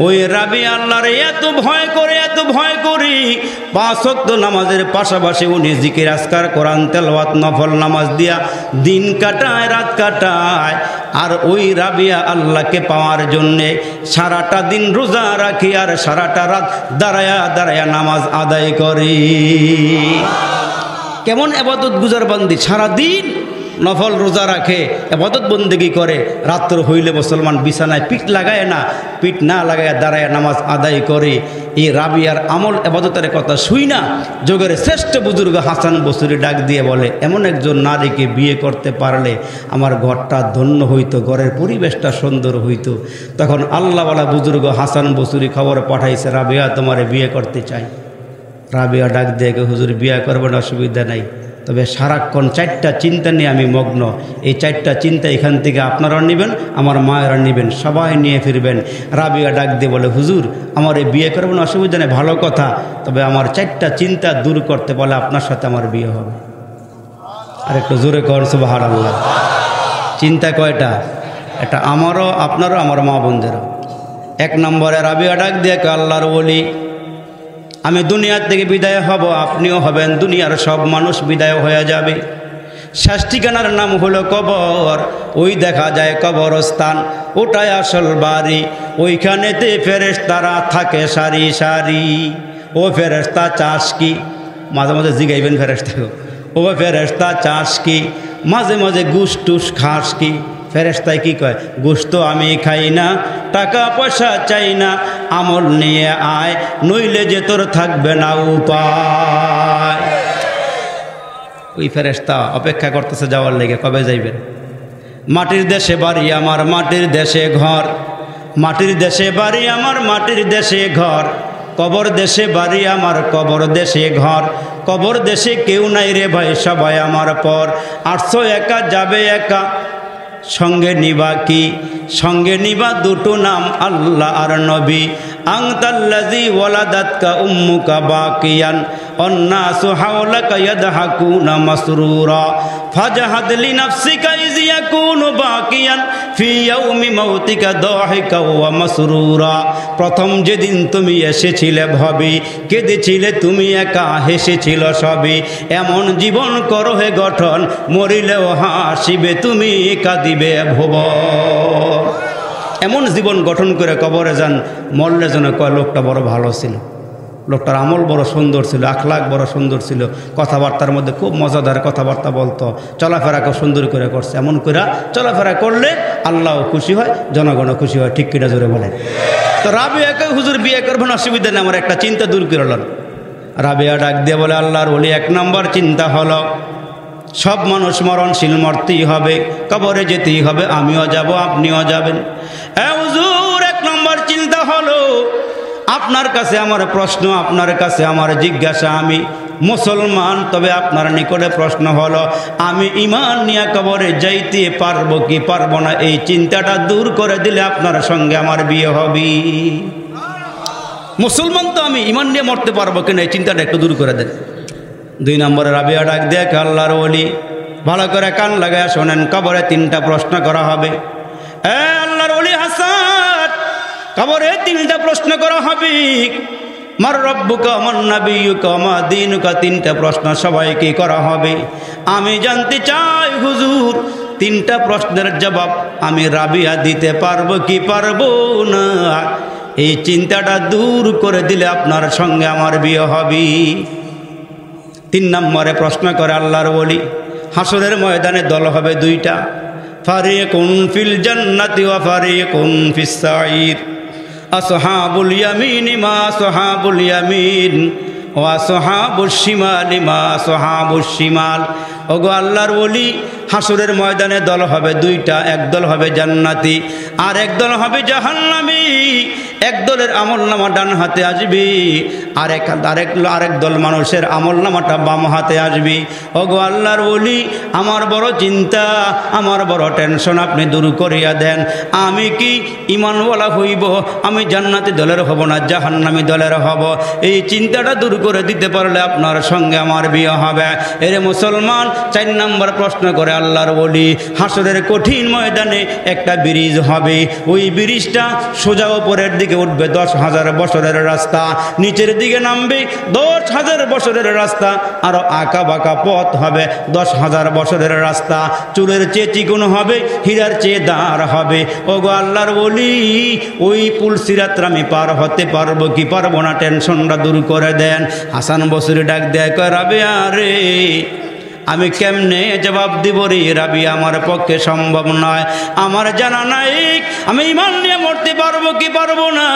ওই রাবিয়া আল্লাহর এত ভয় করে 5 ওয়াক্ত নামাজের পাশাপাশি উনি জিকির আজকার কোরআন তেলাওয়াত নফল নামাজ দিয়া দিন কাটায় রাত কাটায়। আর ওই রাবিয়া আল্লাহকে পাওয়ার জন্যে সারাটা দিন রোজা রাখি আর সারাটা রাত দাঁড়ায়া নামাজ আদায় করি। কেমন ইবাদত গুজার বান্দি, সারাদিন নফল রোজা রাখে, ইবাদত বন্দেগি করে, রাত্র হইলে মুসলমান বিছানায় পিঠ লাগায় না, পিঠ না লাগায় দাঁড়ায় নামাজ আদায় করে। এই রাবিয়ার আমল ইবাদতের কথা শুই না যোগের শ্রেষ্ঠ বুজুর্গ হাসান বসরি ডাক দিয়ে বলে, এমন একজন নারীকে বিয়ে করতে পারলে আমার ঘরটা ধন্য হইতো, ঘরের পরিবেশটা সুন্দর হইতো। তখন আল্লাহওয়ালা বুজুর্গ হাসান বসরি খবর পাঠাইছে, রাবিয়া তোমারে বিয়ে করতে চাই। রাবিয়া ডাক দিয়ে হুজুর বিয়ে করবেন, অসুবিধা নাই, তবে সারাক্ষণ 4টা চিন্তা নিয়ে আমি মগ্ন। এই 4টা চিন্তা এখান থেকে আপনারাও নেবেন, আমার মায়েরা নেবেন, সবাই নিয়ে ফিরবেন। রাবিয়া ডাক দিয়ে বলে, হুজুর আমার এই বিয়ে করবেন, অসুবিধা নেই, ভালো কথা, তবে আমার 4টা চিন্তা দূর করতে বলে আপনার সাথে আমার বিয়ে হবে। আর একটু জোরে কর সুবহানাল্লাহ। চিন্তা কয়টা? এটা আমারও, আপনারও, আমার মা বোনদেরও। 1 নম্বরে রাবিয়া ডাক দিয়ে আল্লাহর ওলি, আমি দুনিয়ার থেকে বিদায় হব, আপনিও হবেন, দুনিয়ার সব মানুষ বিদায় হয়ে যাবে। শেষ ঠিকানার নাম হলো কবর। ওই দেখা যায় কবরস্থান, ওটাই আসল বাড়ি। ওইখানেতে ফেরেশতারা থাকে সারি সারি। ও ফেরেশতা চাস কি? মাঝে মাঝে জিগাইবেন ফেরেশতাকে, ও ফেরেশতা চাস কি? মাঝে মাঝে গুস টুস খাস কি? ফেরেশতায় কি কয়? গোশত আমি খাই না, টাকা পয়সা চাই না, আমল নিয়ে আয়, নইলে যে তোর থাকবে না উপায়। ওই ফেরেশতা অপেক্ষা করতেছে যাওয়ার লেগে, কবে যাইবেন? মাটির দেশে বাড়ি আমার, মাটির দেশে ঘর, মাটির দেশে বাড়ি আমার, মাটির দেশে ঘর, কবর দেশে বাড়ি আমার, কবর দেশে ঘর, কবর দেশে কেউ নাই রে ভাই, সবাই আমার পর। 800 একা যাবে একা, সঙ্গে নিবা কি? সঙ্গে নিবা দুটো নাম, আল্লাহ আর নবী। আনতাল্লাযী ওয়ালাদাতকা উম্মুকা বাকিয়ান অন্নাসু হাওলাকা ইয়াদহাকুনা মাসরুরা ফাজহাদ লিনাফসিকা ইয ইয়াকুনু বাকিয়ান ফি ইয়াউমি মাউতিকা দাহিকা ওয়া মাসরুরা। প্রথম যেদিন তুমি এসেছিলে ভবে, কেঁদেছিলে তুমি একা, হেসেছিল সবে। এমন জীবন করো হে গঠন, মরিলেও হাসিবে তুমি, কাঁদিবে ভুবন। এমন জীবন গঠন করে কবরে যান, মরলে যেন কয় লোকটা বড় ভালো ছিল, লোকটার আমল বড় সুন্দর ছিল, আখলাক বড় সুন্দর ছিল, কথাবার্তার মধ্যে খুব মজাদার কথাবার্তা বলতো, চলাফেরা খুব সুন্দর করে করছে। এমন করে চলাফেরা করলে আল্লাহও খুশি হয়, জনগণও খুশি হয়। ঠিক কিনা জোরে বলেন? তো রাবিয়াকে হুজুর বিয়ে করবেন, অসুবিধা নেই, আমার একটা চিন্তা দূর করলেন। রাবিয়া ডাক দিয়ে বলে, আল্লাহর ওলি 1 নম্বর চিন্তা হলো সব মানুষ মরণশীল, মরতেই হবে, কবরে যেতেই হবে, আমিও যাব, আপনিও যাবেন। হুজুর 1 নম্বর চিন্তা হলো, আপনার কাছে আমার প্রশ্ন, আপনার কাছে আমার জিজ্ঞাসা, আমি মুসলমান, তবে আপনার নিকটে প্রশ্ন হলো, আমি ঈমান নিয়ে কবরে যাইতে পারবো কি পারবো না? এই চিন্তাটা দূর করে দিলে আপনার সঙ্গে আমার বিয়ে হবে। মুসলমান তো আমি, ঈমান নিয়ে মরতে পারবো কিনা এই চিন্তাটা একটু দূর করে দেন। 2 নম্বরে রাবিয়া ডাক দেখ, আল্লাহর ওলি ভালো করে কান লাগায় শোনেন, কবরে 3টা প্রশ্ন করা হবে। আল্লাহর ওলি হাসান, কবরে 3টা প্রশ্ন করা হবে। মার রব্বুকা মান নাবিয়্যুকা মা দীনুকা, 3টা প্রশ্ন সবাইকে করা হবে। আমি জানতে চাই হুজুর 3টা প্রশ্নের জবাব আমি রাবিয়া দিতে পারবো কি পারবো না? এই চিন্তাটা দূর করে দিলে আপনার সঙ্গে আমার বিয়ে হবে। 3 নম্বরে প্রশ্ন করে আল্লাহর ওলি, হাসরের ময়দানে দল হবে 2টা, ফারিকুন ফিল জান্নাতি ওয়া ফারিকুন ফিস সাঈর। আসহাবুল ইয়ামিন মা আসহাবুল ইয়ামিন ওয়া আসহাবুশ শিমাল মা আসহাবুশ শিমাল। ওগো আল্লাহর ওলি, হাসরের ময়দানে দল হবে 2টা, এক দল হবে জান্নাতি আর এক দল হবে জাহান্নামী। এক দলের আমলনামা ডান হাতে আসবে, আরেক দল মানুষের আমলনামাটা বাম হাতে আসবে। ওগো আল্লাহর ওলি, আমার বড় চিন্তা, আমার বড় টেনশন, আপনি দূর করিয়া দেন। আমি কি ঈমানওয়ালা হইব? আমি জান্নাতি দলের হব না জাহান্নামী দলের হব? এই চিন্তাটা দূর করে দিতে পারলে আপনার সঙ্গে আমার বিয়ে হবে। এরে মুসলমান, 4 নম্বর প্রশ্ন করে আল্লাহর ওলি, হাসরের কঠিন ময়দানে একটা ব্রিজ হবে, ওই ব্রিজটা সোজা উপরের দিকে দিকে উঠবে 10,000 বছরের রাস্তা, নিচের দিকে নামবে 10,000 বছরের রাস্তা, আরো আঁকা বাঁকা পথ হবে 10,000 বছরের রাস্তা, চুলের চেয়ে চিকন হবে, হীরার চেয়ে দাঁড় হবে। ওগো আল্লাহর ওলি, ওই পুল সিরাত আমি পার হতে পারবো কি পারবো না, টেনশনটা দূর করে দেন। হাসান বসরি ডাক দেয়, কয় রাবিয়া রে, আমি কেমনে জবাব দিব রে রাবিয়া, আমার পক্ষে সম্ভব নয়, আমার জানা নাই আমি ঈমান নিয়ে মরতে পারবো কি পারবো না।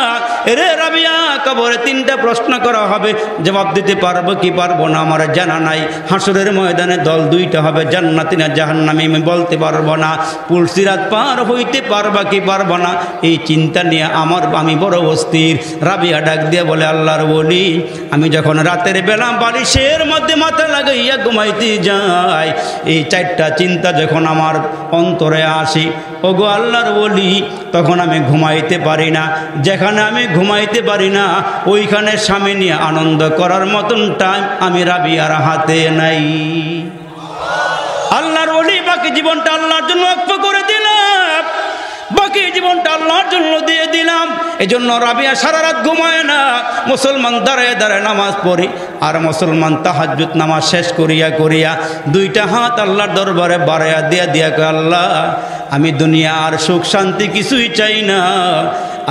রে রাবিয়া, কবরে 3টা প্রশ্ন করা হবে, জবাব দিতে পারবো কি পারবো না আমার জানা নাই। হাসরের ময়দানে দল 2টা হবে, জান্নাতি না জাহান্নামী, আমি বলতে পারবো না। পুল সিরাত পার হইতে পারবা কি পারবো না, এই চিন্তা নিয়ে আমি বড় অস্থির। রাবিয়া ডাক দিয়ে বলে, আল্লাহর ওলি, আমি যখন রাতের বেলা বালিশের মধ্যে মাথা লাগাইয়া ঘুমাইতে যাই, এই 4টা চিন্তা যখন আমার অন্তরে আসি, ওগো আল্লাহর ওলি, তখন আমি ঘুমাইতে পারি না। যেখানে আমি ঘুমাইতে পারি না, ওইখানে স্বামী নিয়ে আনন্দ করার মতন টাইম আমি রাবিয়ার হাতে নাই। আল্লাহর ওলি বাকি জীবনটা আল্লাহর জন্য ওয়াকফ করে দিলাম, বাকি জীবনটা আল্লাহর জন্য দিয়ে দিলাম। এজন্য রাবিয়া সারা রাত ঘুমায় না। মুসলমান দাঁড়ায় দাঁড়ায় নামাজ পড়ি, আর মুসলমান তাহাজ্জুদ নামাজ শেষ করিয়া করিয়া 2টা হাত আল্লাহর দরবারে বাড়াইয়া দিয়া কয়, আল্লাহ, আমি দুনিয়া আর সুখ শান্তি কিছুই চাই না।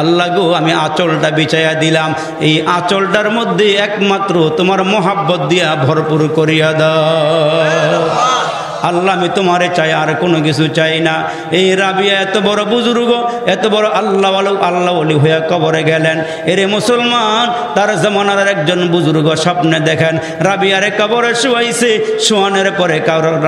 আল্লাহ গো, আমি আঁচলটা বিছাইয়া দিলাম, এই আঁচলটার মধ্যে একমাত্র তোমার মহাব্বত দিয়া ভরপুর করিয়া দাও। আল্লাহ, আমি তোমারে চাই, আর কোনো কিছু চাই না। এই রাবিয়া এত বড় বুজুর্গ, এত বড় আল্লাহ ওলি হইয়া কবরে গেলেন। এরে মুসলমান, তার জামানার একজন বুজুর্গ স্বপ্নে দেখেন রাবিয়ারে কবরে শুয়াইছে। শোয়ানোর পরে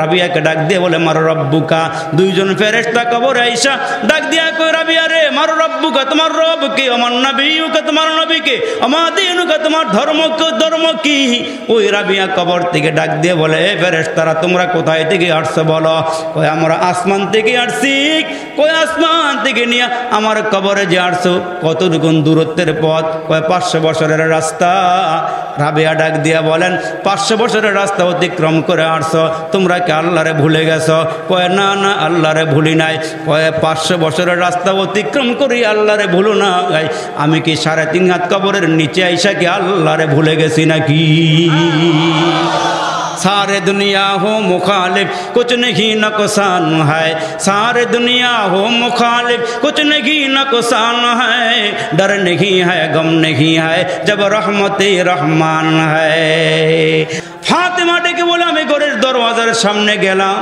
রাবিয়াকে ডাক দিয়ে বলে, মারো রব্বুকা। 2জন ফেরেশতা কবরে আইসা ডাক দিয়া কই, রাবিয়ারে, মারো রব্বুকা, তোমার রব কে? আমার নবীকে, তোমার নবীকে? আমার দিনুকা, তোমার ধর্ম কি? ওই রাবিয়া কবর থেকে ডাক দিয়ে বলে, এ ফেরেশতারা, তোমরা কোথায় থেকে আসছো বলো? কই, আমরা আসমান থেকে আসছি। কই, আসমান থেকে নিয়ে আমার কবরে যে আসছো কতটুকু দূরত্বের পথ? কয়, 500 বছরের রাস্তা। রাবিয়া ডাক দিয়া বলেন, 500 বছরের রাস্তা অতিক্রম করে আসছো, তোমরা কি আল্লাহরে ভুলে গেছো? কয়, না না, আল্লাহরে ভুলি নাই। কয়, 500 বছরের রাস্তা অতিক্রম করি আল্লাহরে ভুলো না, আমি কি 3.5 হাত কবরের নিচে আইসা কি আল্লাহরে ভুলে গেছি নাকি? सारे दुनिया हो मुखालिफ कुछ नहीं नुकसान है, सारे दुनिया हो मुखालिफ कुछ नहीं नुकसान है, डर नहीं है गम नहीं है जब रहमत रहमान है। फातिमा ডেকে বলে, আমি ঘরের দরওয়াজার সামনে গেলাম,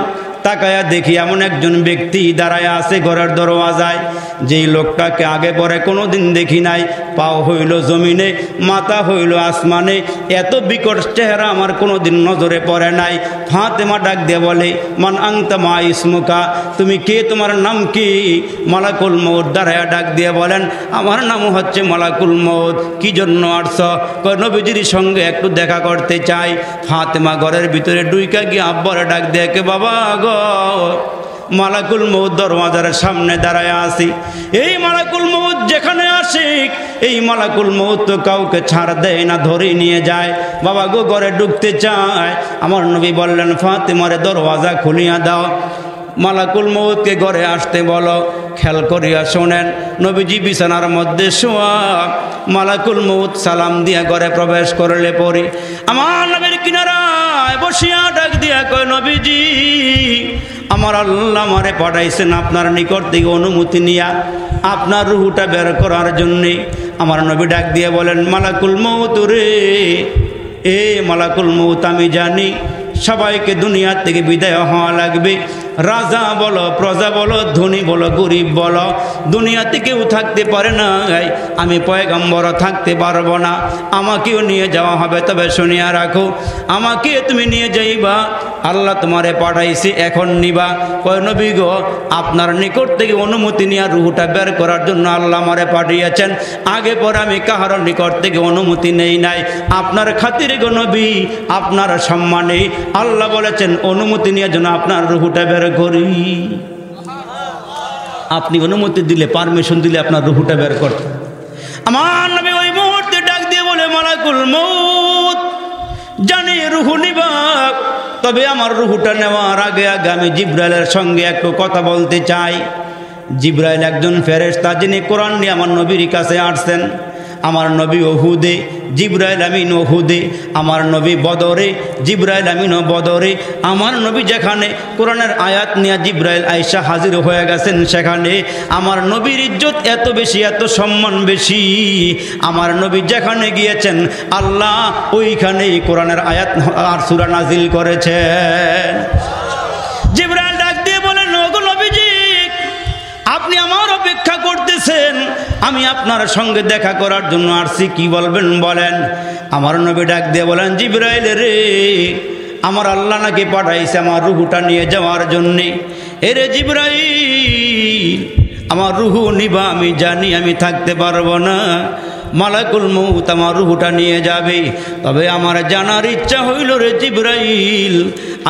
তাকায়া দেখি এমন একজন ব্যক্তি দাঁড়ায় আছে ঘরের দরওয়াজায়, যেই লোকটাকে আগে পরে কোনোদিন দেখি নাই। পাও হইল জমিনে, মাথা হইল আসমানে, এত বিকট চেহারা আমার কোনোদিন নজরে পড়ে নাই। ফাতেমা ডাক দিয়ে বলে, মান আনতা মা ইসমুকা, তুমি কে, তোমার নাম কি? মালাকুল মউত দাঁড়ায়া ডাক দিয়ে বলেন, আমার নাম হচ্ছে মালাকুল মউত। কি জন্য আসছ? কই, নবীজির সঙ্গে একটু দেখা করতে চাই। ফাতেমা ঘরের ভিতরে ডুইকা গিয়ে আব্বারে ডাক দিয়ে, কে বাবা গো, মালাকুল মউত দরওয়াজার সামনে দাঁড়ায় আছি। এই মালাকুল মউত যেখানে আসে, এই মালাকুল মউত তো কাউকে ছাড় দেয় না, ধরে নিয়ে যায়। বাবা গো, ঘরে ঢুকতে চায়। আমার নবী বললেন, ফাতেমারে দরওয়াজা খুলিয়া দাও, মালাকুল মউতকে ঘরে আসতে বলো। খেয়াল করিয়া শোনেন, নবীজি বিছানার মধ্যে শোয়া, মালাকুল মউত সালাম দিয়া ঘরে প্রবেশ করলে পরে আমার নবীর কিনারায় বসিয়া ডাক দিয়া কয়, নবীজি, আমার আল্লাহ আমারে পাঠাইছেন আপনার নিকট থেকে অনুমতি নিয়া আপনার রুহুটা বের করার জন্যে। আমার নবী ডাক দিয়ে বলেন, মালাকুল মউত রে, এ মালাকুল মউত, আমি জানি সবাইকে দুনিয়া থেকে বিদায় হওয়া লাগবে। রাজা বলো, প্রজা বলো, ধনী বলো, গরিব বলো, দুনিয়াতে কেউ থাকতে পারে না। আমি পয়গম্বরও থাকতে পারবো না, আমাকেও নিয়ে যাওয়া হবে। তবে শুনিয়া রাখো, আমাকে তুমি নিয়ে যাইবা, আল্লাহ তোমারে পাঠাইছি, এখন নিবা। কয়, নবী গো, আপনার নিকট থেকে অনুমতি নিয়ে রুহুটা বের করার জন্য আল্লাহ আমারে পাঠিয়েছেন। আগে পরে আমি কাহার নিকট থেকে অনুমতি নেই নাই। আপনার খাতিরে গো নবী, আপনার সম্মানে আল্লাহ বলেছেন অনুমতি নিয়ে যেন আপনার রুহুটা বের করি। আপনি অনুমতি দিলে, পারমিশন দিলে আপনার রুহুটা বের করতে। আমার নবী ওই মুহূর্তে ডাক দিয়ে বলে, মালাকুল মউত, জানি রুহু নিবা, তবে আমার রুহুটা নেওয়ার আগে আগে আমি জিব্রাইলের সঙ্গে একটু কথা বলতে চাই। জিব্রাইল একজন ফেরেশতা, যিনি কোরআন নিয়ে আমার নবীর কাছে আসছেন। আমার নবী ওহুদে, জিব্রাইল আমিন ওহুদে। আমার নবী বদরে, জিব্রাইল আমিন বদরে। আমার নবী যেখানে কোরআনের আয়াত নিয়ে জিব্রাইল আয়েশা হাজির হয়ে গেছেন, সেখানে আমার নবীর ইজ্জত এত বেশি, এত সম্মান বেশি। আমার নবী যেখানে গিয়েছেন আল্লাহ ওইখানেই কোরআনের আয়াত আর সূরা নাজিল করেছেন। জিব্রাইল ডাক দিয়ে বলেন, ওগো নবীজি, আপনি আমার অপেক্ষা করতেছেন, আমি আপনার সঙ্গে দেখা করার জন্য আসছি, কি বলবেন বলেন। আমার নবী ডাক দিয়ে বলেন, জিব্রাইল রে, আমার আল্লাহ নাকি পাঠাইছে আমার রুহুটা নিয়ে যাওয়ার জন্যে। এরে জিব্রাইল, আমার রুহু নিবা আমি জানি, আমি থাকতে পারবো না। মালাকুল মউত আমার রুহুটা নিয়ে যাবে। তবে আমার জানার ইচ্ছা হইল রে জিব্রাইল,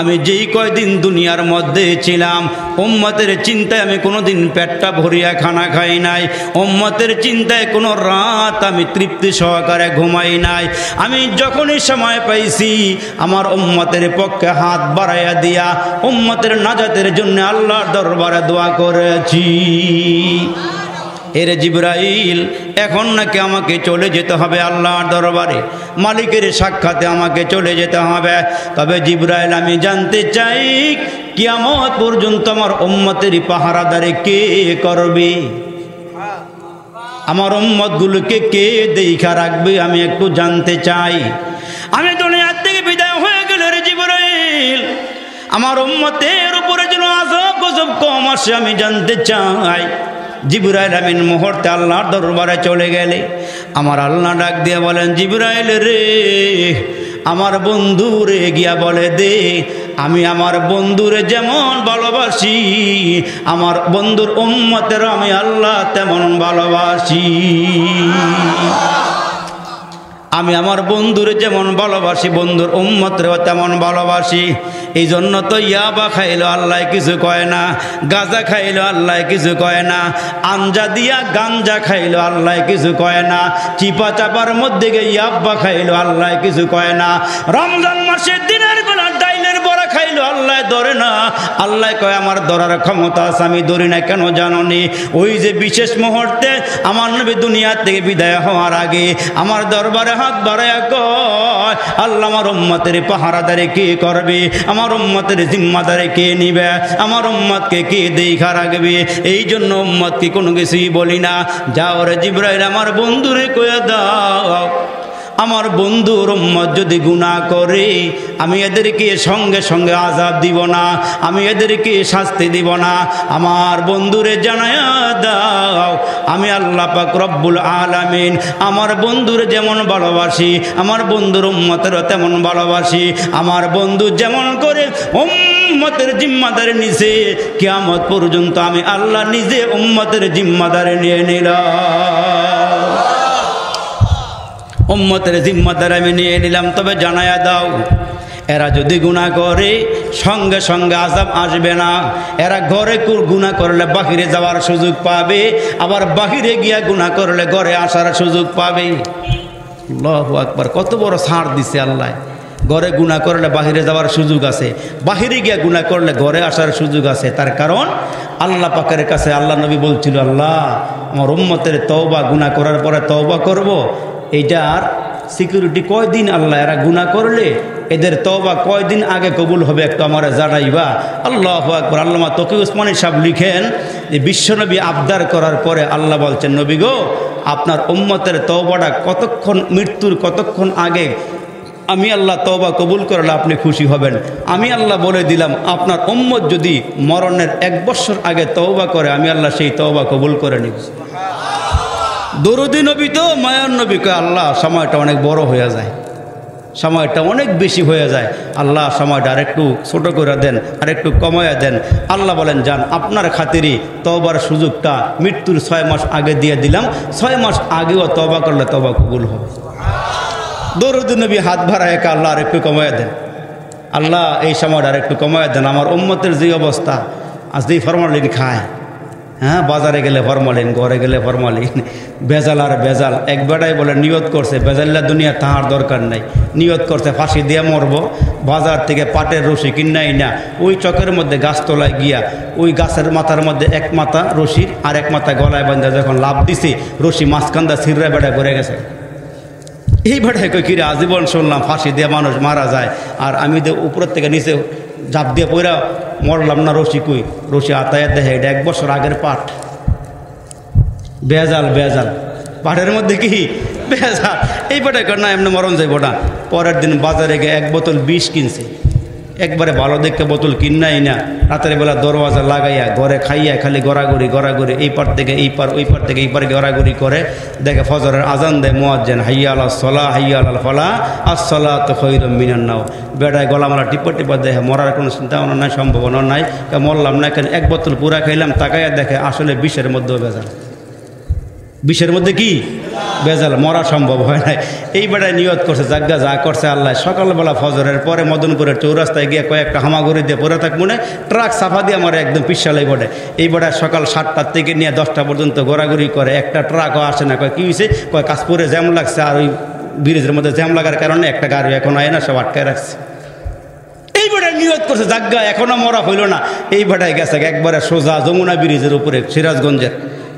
আমি যেই কয়দিন দুনিয়ার মধ্যে ছিলাম, উম্মতের চিন্তায় আমি কোনোদিন পেটটা ভরিয়া খানা খাই নাই, উম্মতের চিন্তায় কোনো রাত আমি তৃপ্তি সহকারে ঘুমাই নাই। আমি যখনই সময় পাইছি আমার উম্মতের পক্ষে হাত বাড়াইয়া দিয়া উম্মতের নাজাতের জন্য আল্লাহর দরবারে দোয়া করেছি। এরে জিব্রাইল, এখন নাকি আমাকে চলে যেতে হবে আল্লাহর দরবারে, মালিকের সাক্ষাতে আমাকে চলে যেতে হবে। তবে জিব্রাইল, আমি জানতে চাই কিয়ামত পর্যন্ত আমার উম্মতের পাহারাদারি কে করবে? আমার উম্মতগুলোকে কে দেখা রাখবে? আমি একটু জানতে চাই। আমি দুনিয়ার থেকে বিদায় হয়ে গেলে রে জিব্রাইল, আমার উম্মতের উপরে যেন আযাব গজব কম আসে, আমি জানতে চাই। জিব্রাইল আমিন মুহূর্তে আল্লাহর দরবারে চলে গেলে আমার আল্লাহ ডাক দিয়ে বলেন, জিব্রাইল রে, আমার বন্ধুরে গিয়া বলে দে, আমি আমার বন্ধুরে যেমন ভালোবাসি, আমার বন্ধুর উম্মতের আমি আল্লাহ তেমন ভালোবাসি। আমি আমার বন্ধুরে যেমন ভালোবাসি, বন্ধুর উম্মতরেও তেমন ভালোবাসি। এই জন্য তো ইয়াবা খাইলো আল্লাহ কিছু কয় না, গাঁজা খাইলো আল্লাহ কিছু কয় না, আঞ্জা দিয়া গাঞ্জা খাইলো আল্লাহ কিছু কয় না, চিপা চাপার মধ্যে গিয়ে ইয়াব্বা খাইলো আল্লাহ কিছু কয় না। রমজান মাসে দিনের বেলা ডাইলের বড়া খাইলো আল্লাহ ধরে না। আল্লাহ কয়, আমার ধরার ক্ষমতা আছে, আমি ধরি না। কেন জানোনি? ওই যে বিশেষ মুহূর্তে আমার নবী দুনিয়া থেকে বিদায় হওয়ার আগে আমার দরবারে হাত বাড়ায়া কয়, আল্লাহ আমার উম্মতের পাহারাদারি কে করবে? আমার উম্মতের জিম্মাদারি কে নিবে? আমার উম্মতকে কে দেখা রাখবে? এই জন্য উম্মতকে কোনো কিছুই বলি না। যাও রে জিব্রাইল, আমার বন্ধুরে কয়ে দাও, আমার বন্ধুর উম্মত যদি গুনাহ করে আমি এদেরকে সঙ্গে সঙ্গে আযাব দিব না, আমি এদেরকে শাস্তি দিব না। আমার বন্ধুরে জানায়া দাও, আমি আল্লাহ পাক রব্বুল আলামিন আমার বন্ধুরে যেমন ভালোবাসি, আমার বন্ধুর উম্মতেরও তেমন ভালোবাসি। আমার বন্ধু যেমন করে উম্মতের জিম্মাদারি নিছে, কিয়ামত পর্যন্ত আমি আল্লাহ নিজে উম্মতের জিম্মাদারি নিয়ে নিলাম। উম্মতের জিম্মাদার আমি নিয়ে নিলাম। তবে জানায়া দাও, এরা যদি গুনাহ করে সঙ্গে সঙ্গে আযাব আসবে না। এরা ঘরে গুনাহ করলে বাহিরে যাওয়ার সুযোগ পাবে, আবার বাহিরে গিয়া গুনাহ করলে ঘরে আসার সুযোগ পাবে। আল্লাহু আকবার, কত বড় ছাড় দিছে আল্লাহ। ঘরে গুনাহ করলে বাহিরে যাওয়ার সুযোগ আছে, বাহিরে গিয়া গুনাহ করলে ঘরে আসার সুযোগ আছে। তার কারণ আল্লাহ পাকের কাছে আল্লাহ নবী বলছিল, আল্লাহ আমার উম্মতের তওবা, গুনাহ করার পরে তওবা করব, এইটার সিকিউরিটি কয়দিন আল্লাহ? এরা গুনাহ করলে এদের তওবা কয়দিন আগে কবুল হবে একটু আমার জানাইবা। আল্লাহু আকবার। আল্লামা তকি উসমানী সাহেব লিখেন যে বিশ্বনবী আবদার করার পরে আল্লাহ বলছেন, নবী গো, আপনার উম্মতের তওবাটা কতক্ষণ, মৃত্যুর কতক্ষণ আগে আমি আল্লাহ তওবা কবুল করলে আপনি খুশি হবেন? আমি আল্লাহ বলে দিলাম, আপনার উম্মত যদি মরণের 1 বছর আগে তওবা করে আমি আল্লাহ সেই তওবা কবুল করে নিব। দরুদি নবী তো মায়ার নবী কয়, আল্লাহ সময়টা অনেক বড় হয়ে যায়, সময়টা অনেক বেশি হয়ে যায়, আল্লাহ সময়টা আরেকটু ছোট করে দেন, আরেকটু কমায়া দেন। আল্লাহ বলেন, যান, আপনার খাতিরে তওবার সুযোগটা মৃত্যুর 6 মাস আগে দিয়ে দিলাম, 6 মাস আগেও তওবা করলে তওবা কবুল হবে। দরুদি নবী হাত ভাড়ায় একা, আল্লাহ আরেকটু কমায়া দেন, আল্লাহ এই সময়টা আরেকটু কমায়া দেন। আমার উম্মতের যে অবস্থা, আজ যেই ফরমালিন খায়, হ্যাঁ, বাজারে গেলে ফরমালিন, ঘরে গেলে ফরমালিন, ভেজাল আর ভেজাল। এক বেটাই বলে নিয়ত করছে ভেজাল্লা দুনিয়া তাহার দরকার নাই, নিয়ত করছে ফাঁসি দিয়ে মরব, বাজার থেকে পাটের রশি কিনাই না, ওই চকের মধ্যে গাছতলায় গিয়া ওই গাছের মাথার মধ্যে এক মাথা রশির আর এক মাথা গলায় বান্ধা যখন লাভ দিছে, রশি মাঝখানটা ছিঁড়া বেটা করে গেছে। এই বেটায় কই কিরে আজীবন শুনলাম ফাঁসি দিয়ে মানুষ মারা যায়, আর আমি তো উপরের থেকে নিচে জাপ দিয়ে পইরা মরলাম না, রশি কই? রশি আতায়াত দেখে এটা 1 বছর আগের পাট। বেজাল বেজাল, পাটের মধ্যে কি বেজাল। এই বেটায় কর না এমনি মরণ যাইব না। পরের দিন বাজারে গিয়ে 1 বোতল বিষ কিনছে, একবারে ভালো দেখে বোতল কিনাই না, রাতের বেলা দরওয়াজা লাগাইয়া ঘরে খাইয়া খালি গড়াগড়ি গড়াগড়ি, এই পার থেকে এই পার, ওই পার থেকে এই পার গড়াগড়ি করে। দেখে ফজরের আজান দেয় মুয়াজ্জিন, হাইয়া আলাস সালাহ হাইয়া আলাল ফালাহ আসসালাতু খায়রুম মিনান নাওম। বেড়ায় গলামালা টিপা টিপা দেখে মরার কোনো চিন্তা ভাবনা নাই, সম্ভাবনা নাই, মরলাম না কেন, 1 বোতল পুরা খাইলাম। তাকাইয়া দেখে আসলে বিষের মধ্যেও বেজাল, বিষের মধ্যে কি বেজাল, মরা সম্ভব হয় নাই। এই বেটায় নিয়ত করছে জাগ্গা যা করছে আল্লাহ। সকালবেলা ফজরের পরে মদনপুরের চৌরাস্তায় গিয়ে কয়েকটা হামাগুড়ি দিয়ে পরে থাক মনে ট্রাক সাফা দিয়ে আমার একদম পিছালাই পড়ে। এই বেটায় সকাল 7টা থেকে নিয়ে 10টা পর্যন্ত ঘোরাঘুরি করে, একটা ট্রাকও আসে না। কয় কী হয়েছে? কয় কাশপুরে জ্যাম লাগছে, আর ওই ব্রিজের মধ্যে জ্যাম লাগার কারণে একটা গাড়ি এখন আয় না, সব আটকায় রাখছে। এই বেটায় নিয়ত করছে জাগ্গা এখনও মরা হইল না। এই বেটায় গেছে একবারে সোজা যমুনা ব্রিজের উপরে, সিরাজগঞ্জের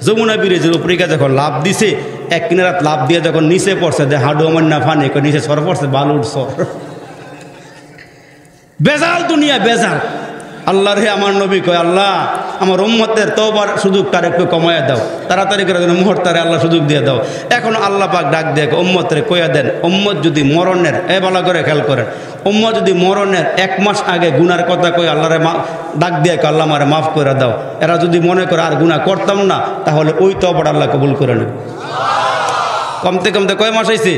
যমুনা ব্রিজের উপরে গিয়ে যখন লাভ দিছে, 1 কিনারাত লাভ দিয়ে যখন নিচে পড়ছে, যে হাডু আমার না ফানে, নিচে সর পড়ছে বালুর সর। বেজাল দুনিয়া বেজাল। আল্লাহ রে আমার নবী কয়, আল্লাহ আমার উম্মতের তওবার সুযোগটার একটু কমাইয়া দাও, তাড়াতাড়ি করে যেন মুহূর্তে আল্লাহ সুযোগ দিয়ে দাও। এখন আল্লাহ পাক ডাক দিয়ে উম্মতরে কইয়া দেন, উম্মত যদি মরণের, ভালো করে খেয়াল করেন, উম্মত যদি মরণের 1 মাস আগে গুনার কথা কই আল্লাহরে ডাক দিয়ে আল্লাহ আমারে মাফ করে দাও, এরা যদি মনে করে আর গুনাহ করতাম না, তাহলে ওই তওবাটা আল্লাহ কবুল করে নেবে। কমতে কমতে কয় মাস হয়েছে?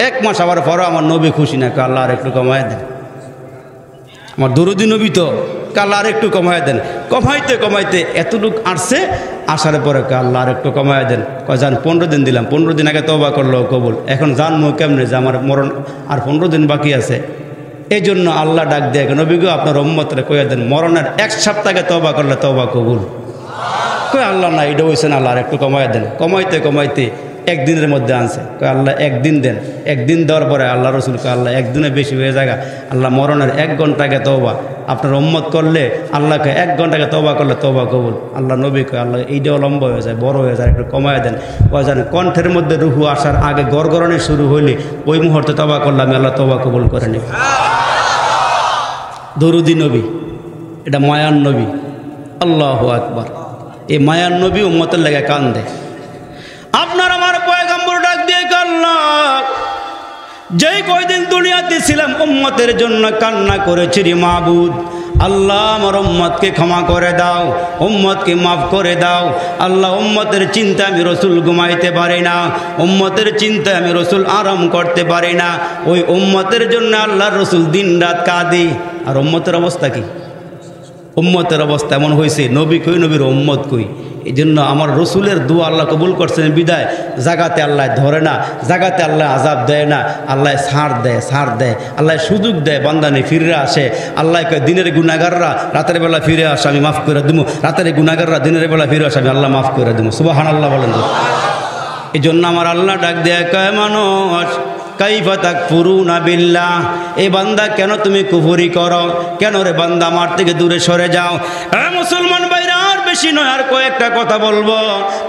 1 মাস। আবার পরও আমার নবী খুশি না, আল্লাহ আর একটু কমায় দেন। আমার দরুদি নবী তো, আল্লাহ আর একটু কমায় দেন। কমাইতে কমাইতে এতটুক আসছে, আসার পরে আল্লাহ আর একটু কমায় দেন। কয় যান 15 দিন দিলাম, 15 দিন আগে তওবা করলো কবুল, এখন জানবো কেমনে যে আমার মরণ আর 15 দিন বাকি আছে। এই জন্য আল্লাহ ডাক দিয়ে নবী গো আপনার উম্মতরে কইয়া দেন, মরণের 1 সপ্তাহে তওবা করলে তওবা কবুল। কই আল্লাহ না এটা হয়েছে না, আল্লাহ আর একটু কমায় দেন। কমাইতে কমাইতে 1 দিনের মধ্যে আনছে। কয় আল্লাহ 1 দিন দেন। 1 দিন দেওয়ার পরে আল্লাহ রসুল কয় আল্লাহ 1 দিনে বেশি হয়ে যায়, আল্লাহ মরণের 1 ঘন্টাকে তওবা আপনার উম্মত করলে, আল্লাহকে 1 ঘন্টাকে তওবা করলে তওবা কবুল। আল্লাহ নবী কয় আল্লাহ এইটাও লম্বা হয়ে যায়, বড় হয়ে যায়, একটু কমায় দেন। কয় জানেন কণ্ঠের মধ্যে রুহু আসার আগে গড়গড়ানি শুরু হইলে ওই মুহূর্তে তওবা করলে আমি আল্লাহ তওবা কবুল করে নিই। দরুদি নবী, এটা মায়ার নবী। আল্লাহু আকবার। এই মায়ার নবী উম্মতের লেগে কান্দে। আপনার আমার পয়গম্বর ডাক দিয়ে আল্লাহ যেই কয়দিন দুনিয়াতে ছিলাম উম্মতের জন্য কান্না করেছি রে মাবুদ, আল্লাহ আমার উম্মতকে ক্ষমা করে দাও, উম্মতকে মাফ করে দাও। আল্লাহ উম্মতের চিন্তা আমি রসুল ঘুমাইতে পারি না, উম্মতের চিন্তা আমি রসুল আরাম করতে পারি না। ওই উম্মতের জন্য আল্লাহ রসুল দিন রাত কাঁদে। আর উম্মতের অবস্থা কি? উম্মতের অবস্থা এমন হয়েছে, নবী কই নবীর উম্মত কই। এই জন্য আমার রসুলের দোয়া আল্লাহ কবুল করছেন বিদায় জাগাতে আল্লাহ ধরে না, জাগাতে আল্লাহ আজাব দেয় না, আল্লাহ ছাড় দেয়, আল্লাহ সুযোগ দেয়, বান্দানি ফিরে আসে। আল্লাহ কয় দিনের গুনাহগাররা রাতের বেলা ফিরে আসে আমি মাফ করে দেবো, রাতের গুনাহগাররা দিনের বেলা ফিরে আসে আমি আল্লাহ মাফ করে দেবো। সুবহানাল্লাহ বলেন। এই জন্য আমার আল্লাহ ডাক দেয় কয় মানুষ কাইফা তাকফুরুনা বিল্লাহ, এই বান্দা কেন তুমি কুফরি করো, কেন রে বান্দা আমার থেকে দূরে সরে যাও। মুসলমান ভাইরা আর বেশি নয়, আর কয়েকটা কথা বলবো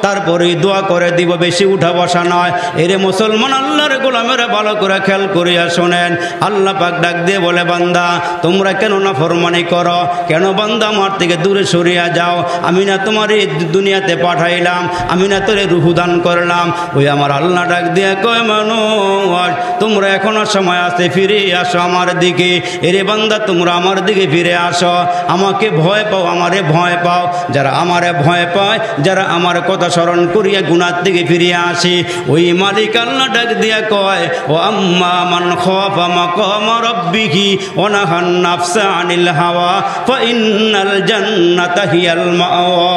তারপরে দোয়া করে দিব, বেশি উঠা বসা নয়। এরে মুসলমান আল্লাহর গোলামেরা ভালো করে খেয়াল করিয়া শোনেন। আল্লাহ পাক ডাক দিয়ে বলে বান্দা তোমরা কেন না ফরমানি করো, কেন বান্দা আমার থেকে দূরে সরিয়া যাও। আমি না তোমার এই দুনিয়াতে পাঠাইলাম, আমি না তোরে রূহ দান করলাম। ওই আমার আল্লাহ ডাক দিয়ে কয় মানুষ তোমরা এখনো সময় আছে, ফিরে আসো আমার দিকে। এরে বান্দা তোমরা আমার দিকে ফিরে আসো, আমাকে ভয় পাও, আমারে ভয় পাও। যারা আমারে ভয় পায়, যারা আমার কথা স্মরণ করিয়া গুনার দিকে ফিরিয়ে আসে, ওই মালিক আল্লাহ ডাক দিয়া কয় ও আম্মা মান খাফা মাকাম রাব্বিহি ওয়া নাহান নাফসা আনিল হাওয়া ফা ইন্নাল জান্নাতা হিয়াল মাওয়া।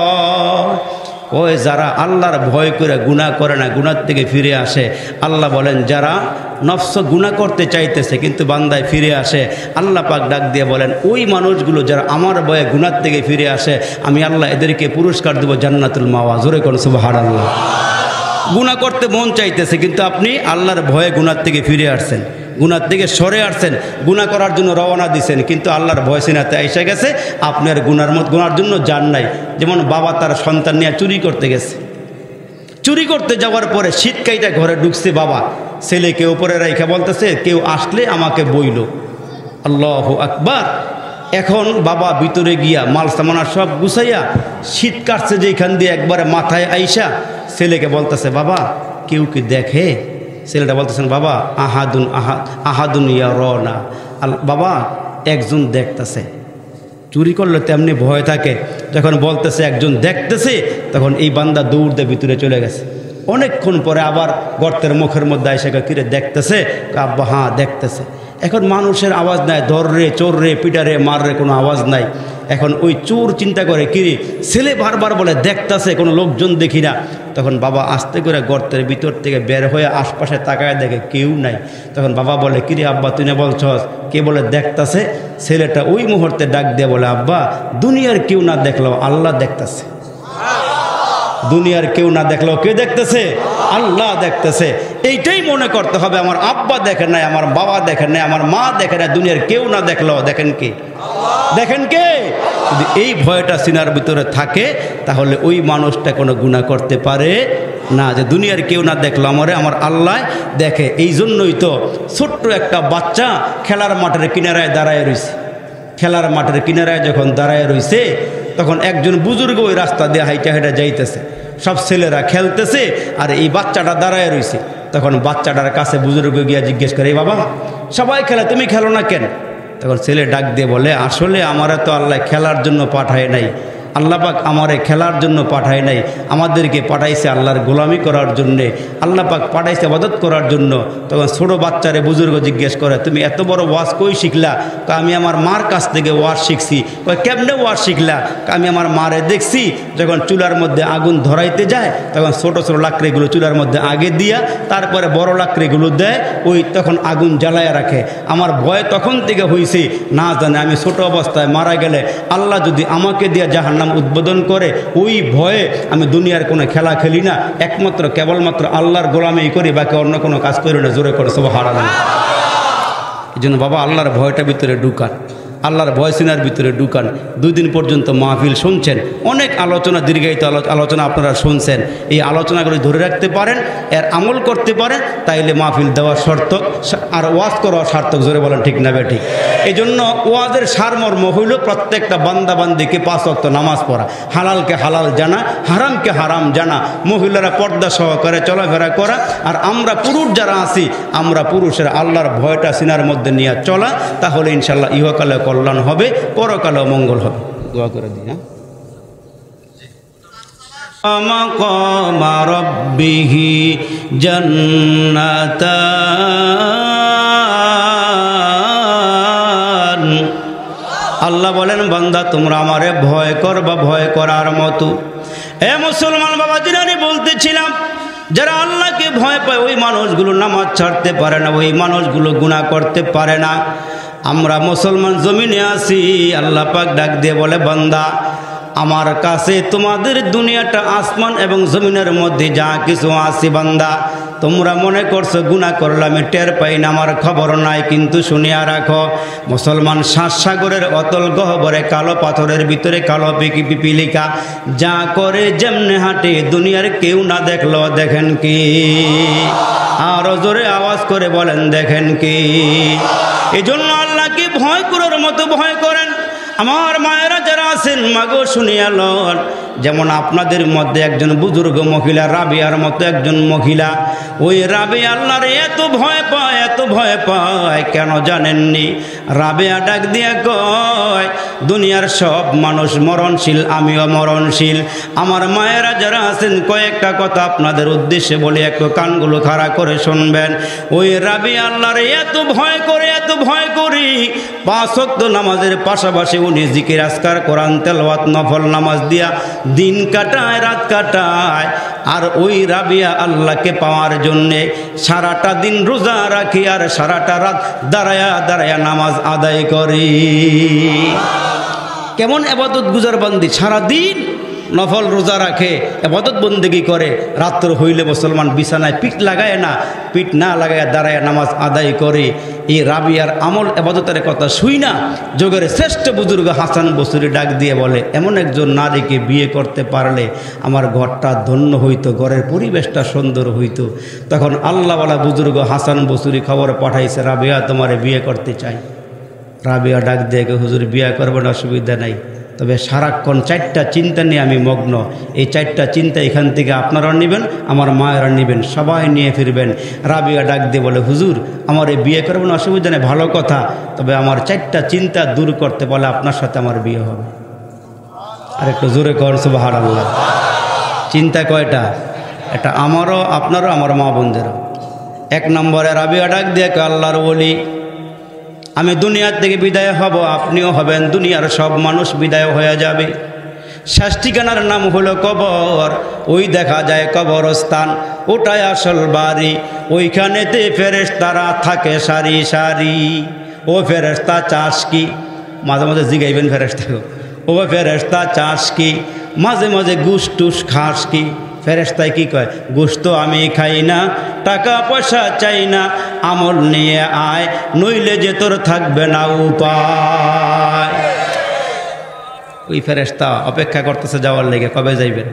ওই যারা আল্লাহর ভয় করে গুনাহ করে না, গুনাহ থেকে ফিরে আসে, আল্লাহ বলেন যারা নফস গুনাহ করতে চাইতেছে কিন্তু বান্দায় ফিরে আসে, আল্লাহ পাক ডাক দিয়ে বলেন ওই মানুষগুলো যারা আমার ভয়ে গুনাহ থেকে ফিরে আসে, আমি আল্লাহ এদেরকে পুরস্কার দেব জান্নাতুল মাওয়া। জোরে কোন সুবহানাল্লাহ। গুনাহ করতে মন চাইতেছে কিন্তু আপনি আল্লাহর ভয়ে গুনাহ থেকে ফিরে আসছেন, গুনাহ থেকে সরে আসছেন, গুনাহ করার জন্য রওনা দিছেন কিন্তু আল্লাহর ভয় সিনাতে এসে গেছে, আপনি আর গুনার জন্য যান নাই। যেমন বাবা তার সন্তান নিয়ে চুরি করতে গেছে, চুরি করতে যাওয়ার পরে শীতকাইটা ঘরে ঢুকছে, বাবা ছেলেকে উপরে রেখে বলতেছে কেউ আসলে আমাকে বইল। আল্লাহু আকবার। এখন বাবা ভিতরে গিয়া মাল সামানা সব গুছাইয়া শীত কাটছে যেখান দিয়ে একবারে মাথায় আইসা ছেলেকে বলতেছে বাবা কেউ কি দেখে? ছেলেটা বলতেছেন বাবা আহাদুন ইয়া রনা, বাবা একজন দেখতেছে। চুরি করলে তেমনি ভয় থাকে, যখন বলতেছে একজন দেখতেছে তখন এই বান্দা দৌড় দিয়ে ভিতরে চলে গেছে। অনেকক্ষণ পরে আবার গর্তের মুখের মধ্যে এসে কিরে দেখতেছে? আব্বা হ্যাঁ দেখতেছে। এখন মানুষের আওয়াজ নাই, ধররে চোররে পিটারে মাররে কোনো আওয়াজ নাই। এখন ওই চোর চিন্তা করে কিরে ছেলে বারবার বলে দেখতেছে, কোনো লোকজন দেখি না। তখন বাবা আস্তে করে গর্তের ভিতর থেকে বের হয়ে আশপাশে তাকায় দেখে কেউ নাই। তখন বাবা বলে কিরে আব্বা তুই না বলছস কে বলে দেখতেছে? ছেলেটা ওই মুহূর্তে ডাক দিয়ে বলে আব্বা দুনিয়ার কেউ না দেখলো আল্লাহ দেখতেছে। দুনিয়ার কেউ না দেখলেও কে দেখতেছে? আল্লাহ দেখতেছে। এইটাই মনে করতে হবে, আমার আব্বা দেখেন নাই, আমার বাবা দেখেন নাই, আমার মা দেখেন নাই, দুনিয়ার কেউ না দেখলেও দেখেন কে? দেখেন কে? যদি এই ভয়টা সিনার ভিতরে থাকে তাহলে ওই মানুষটা কোনো গুনাহ করতে পারে না, যে দুনিয়ার কেউ না দেখলো আমার আল্লাহ দেখে। এই জন্যই তো ছোট্ট একটা বাচ্চা খেলার মাঠের কিনারায় দাঁড়ায় রয়েছে। খেলার মাঠের কিনারায় যখন দাঁড়ায় রয়েছে তখন একজন বুজুর্গ ওই রাস্তা দিয়ে হাইটা হাইটা যাইতেছে, সব ছেলেরা খেলতেছে আর এই বাচ্চাটা দাঁড়ায় রয়েছে। তখন বাচ্চাটার কাছে বুজুর্গ গিয়া জিজ্ঞেস করে এই বাবা সবাই খেলে তুমি খেলো না কেন? তখন ছেলে ডাক দিয়ে বলে আসলে আমারা তো আল্লাহ খেলার জন্য পাঠায় নাই, আল্লাহ পাক আমারে খেলার জন্য পাঠায় নাই, আমাদেরকে পাঠাইছে আল্লাহর গোলামি করার জন্যে, আল্লাহ পাক পাঠাইছে ইবাদত করার জন্য। তখন ছোটো বাচ্চারে বুজুর্গ জিজ্ঞেস করে তুমি এত বড় ওয়াজ কই শিখলা? আমি আমার মার কাছ থেকে ওয়াজ শিখছি। কেমনে ওয়াজ শিখলা? আমি আমার মারে দেখছি যখন চুলার মধ্যে আগুন ধরাইতে যায় তখন ছোটো ছোটো লাকড়িগুলো চুলার মধ্যে আগে দিয়া তারপরে বড় লাকড়িগুলো দেয়, ওই তখন আগুন জ্বালায় রাখে। আমার ভয় তখন থেকে হয়েছে, না জানে আমি ছোট অবস্থায় মারা গেলে আল্লাহ যদি আমাকে দিয়ে জাহান্নাম উদ্বোধন করে, ওই ভয়ে আমি দুনিয়ার কোনো খেলা খেলি না, একমাত্র কেবলমাত্র আল্লাহর গোলামি করি, বাকি অন্য কোনো কাজ করি না। জোরে করে সুবহানাল্লাহ। এই জন্য বাবা আল্লাহর ভয়টা ভিতরে ঢুকান, আল্লাহর ভয় সিনার ভিতরে ঢুকান। 2 দিন পর্যন্ত মাহফিল শুনছেন, অনেক আলোচনা দীর্ঘায়িত আলোচনা আপনারা শুনছেন। এই আলোচনাগুলি ধরে রাখতে পারেন, এর আমল করতে পারেন, তাইলে মাহফিল দেওয়া সার্থক আর ওয়াজ করা সার্থক। জোরে বলেন ঠিক না বেঠিক? এই জন্য ওয়াজের সারমর্ম হইল প্রত্যেকটা বান্দা বান্দিকে 5 ওয়াক্ত নামাজ পড়া, হালালকে হালাল জানা, হারামকে হারাম জানা, মহিলারা পর্দা সহকারে চলাফেরা করা, আর আমরা পুরুষ যারা আছি আমরা পুরুষের আল্লাহর ভয়টা সিনার মধ্যে নিয়ে চলা, তাহলে ইনশাল্লাহ ইহকালে কল্যাণ হবে, পরকালেও মঙ্গল হবে। দোয়া করে দিই। মাকাম রাব্বিহি জান্নাতান। আল্লাহ বলেন বান্দা তোমরা আমারে ভয় করবা, ভয় করার মতো। এ মুসলমান বাবা জিনানি বলতেছিলাম, যারা আল্লাহকে ভয় পায় ওই মানুষগুলো নামাজ ছাড়তে পারে না, ওই মানুষগুলো গুনাহ করতে পারে না। আমরা মুসলমান জমিনে আছি, আল্লাহ পাক ডাক দিয়ে বলে বান্দা আমার কাছে তোমাদের দুনিয়াটা আসমান এবং জমিনের মধ্যে যা কিছু আছে বান্দা, তোমরা মনে করছো গুনাহ করলে আমি টের পাই না, আমার খবর নাই। কিন্তু শুনিয়া রাখো মুসলমান, 7 সাগরের অতল গহ্বরে কালো পাথরের ভিতরে কালো পিপিলিকা যা করে যেমনে হাঁটে দুনিয়ার কেউ না দেখলো দেখেন কি? আরো জোরে আওয়াজ করে বলেন দেখেন কি? এই জন্য আল্লাহকে ভয় করার মতো ভয় করেন। আমার মায়েরা যারা আছেন মাগো শুনিয়া লন, যেমন আপনাদের মধ্যে একজন বুজুর্গ মহিলা রাবিয়ার মতো একজন মহিলা, ওই রাবিয়া আল্লাহর এত ভয় পায়, এত ভয় পায় কেন জানেননি? রাবিয়া ডাক দিয়া কয় দুনিয়ার সব মানুষ মরণশীল, আমিও মরণশীল। আমার মায়েরা যারা আছেন কয়েকটা কথা আপনাদের উদ্দেশ্যে বলে, একটু কানগুলো খাড়া করে শুনবেন। ওই রাবিয়া আল্লাহর এত ভয় করে, এত ভয় করি, 5 ওয়াক্ত নামাজের পাশাপাশি উনি জিকির আজকার কোরআন তেলাওয়াত নফল নামাজ দিয়া দিন কাটায় রাত কাটায়। আর ওই রাবিয়া আল্লাহকে পাওয়ার জন্যে সারাটা দিন রোজা রাখি আর সারাটা রাত দাঁড়ায়া দাঁড়ায়া নামাজ আদায় করি। কেমন ইবাদত গুজার বান্দি, সারাদিন নফল রোজা রাখে, ইবাদত বন্দেগি করে, রাত্র হইলে মুসলমান বিছানায় পিঠ লাগায় না, পিঠ না লাগায় দাঁড়ায় নামাজ আদায় করে। এই রাবিয়ার আমল ইবাদতের কথা শুই না যোগের শ্রেষ্ঠ বুজুর্গ হাসান বসরি ডাক দিয়ে বলে, এমন একজন নারীকে বিয়ে করতে পারলে আমার ঘরটা ধন্য হইতো, ঘরের পরিবেশটা সুন্দর হইতো। তখন আল্লাহওয়ালা বুজুর্গ হাসান বসরি খবর পাঠাইছে, রাবিয়া তোমারে বিয়ে করতে চাই। রাবিয়া ডাক দিয়ে হুজুর বিয়ে করবেন, অসুবিধা নাই, তবে সারাক্ষণ 4টা চিন্তা নিয়ে আমি মগ্ন। এই 4টা চিন্তা এখান থেকে আপনারা নেবেন, আমার মায়েরা নেবেন, সবাই নিয়ে ফিরবেন। রাবিয়া ডাক দিয়ে বলে, হুজুর আমার এই বিয়ে করবেন, অসুবিধা নেই, ভালো কথা, তবে আমার 4টা চিন্তা দূর করতে বলে আপনার সাথে আমার বিয়ে হবে। আর একটু জোরে করেন সুবহানাল্লাহ। চিন্তা কয়টা? এটা আমারও, আপনারও, আমার মা বোনদেরও। 1 নম্বরে রাবিয়া ডাক দিয়ে আল্লাহর ওলি, আমি দুনিয়ার থেকে বিদায় হব, আপনিও হবেন, দুনিয়ার সব মানুষ বিদায় হয়ে যাবে। শেষ ঠিকানার নাম হলো কবর। ওই দেখা যায় কবরস্থান, ওটাই আসল বাড়ি। ওইখানেতে ফেরেশতারা থাকে সারি সারি। ও ফেরেশতা চাস কি? মাঝে মাঝে জিগাইবেন ফেরেশতাকে, ও ফেরেশতা চাস কি? মাঝে মাঝে গুস টুস খাস কি? ফেরেশতায় কি কয়, গোশত আমি খাই না, টাকা পয়সা চাই না, আমল নিয়ে আয়, নইলে যে তোর থাকবে না উপায়। ওই ফেরেশতা অপেক্ষা করতেছে যাওয়ার লেগে, কবে যাইবেন?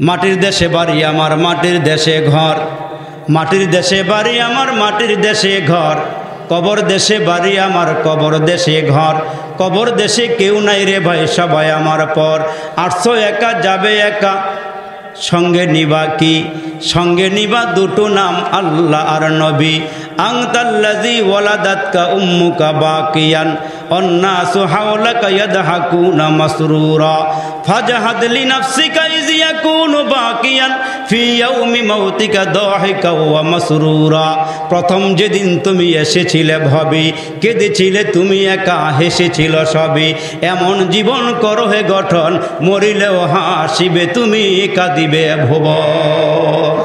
মাটির দেশে বাড়ি আমার, মাটির দেশে ঘর, মাটির দেশে বাড়ি আমার, মাটির দেশে ঘর, কবর দেশে বাড়ি আমার, কবর দেশে ঘর, কবর দেশে কেউ নাই রে ভাই, সবাই আমার পর। 800 একা যাবে একা, সঙ্গে নিবা কি? সঙ্গে নিবা দুটো নাম, আল্লাহ আর নবী। আনতাল্লাযী ওয়ালাদাতকা উম্মুকা বাকিয়ান অন্নাসু হাওলাকা ইয়াদহাকুনা মাসরুরা ফাজাহাদ লিনাফসিকা ইয ইয়াকুনু বাকিয়ান ফি ইয়াউমি মাউতিকা দাহিকা ওয়া মাসরুরা। প্রথম যেদিন তুমি এসেছিলে ভবি, কেঁদেছিলে তুমি একা, হেসেছিল সবই। এমন জীবন করো হে গঠন, মরিলেও হাসিবে তুমি, কাঁদিবে ভুবন।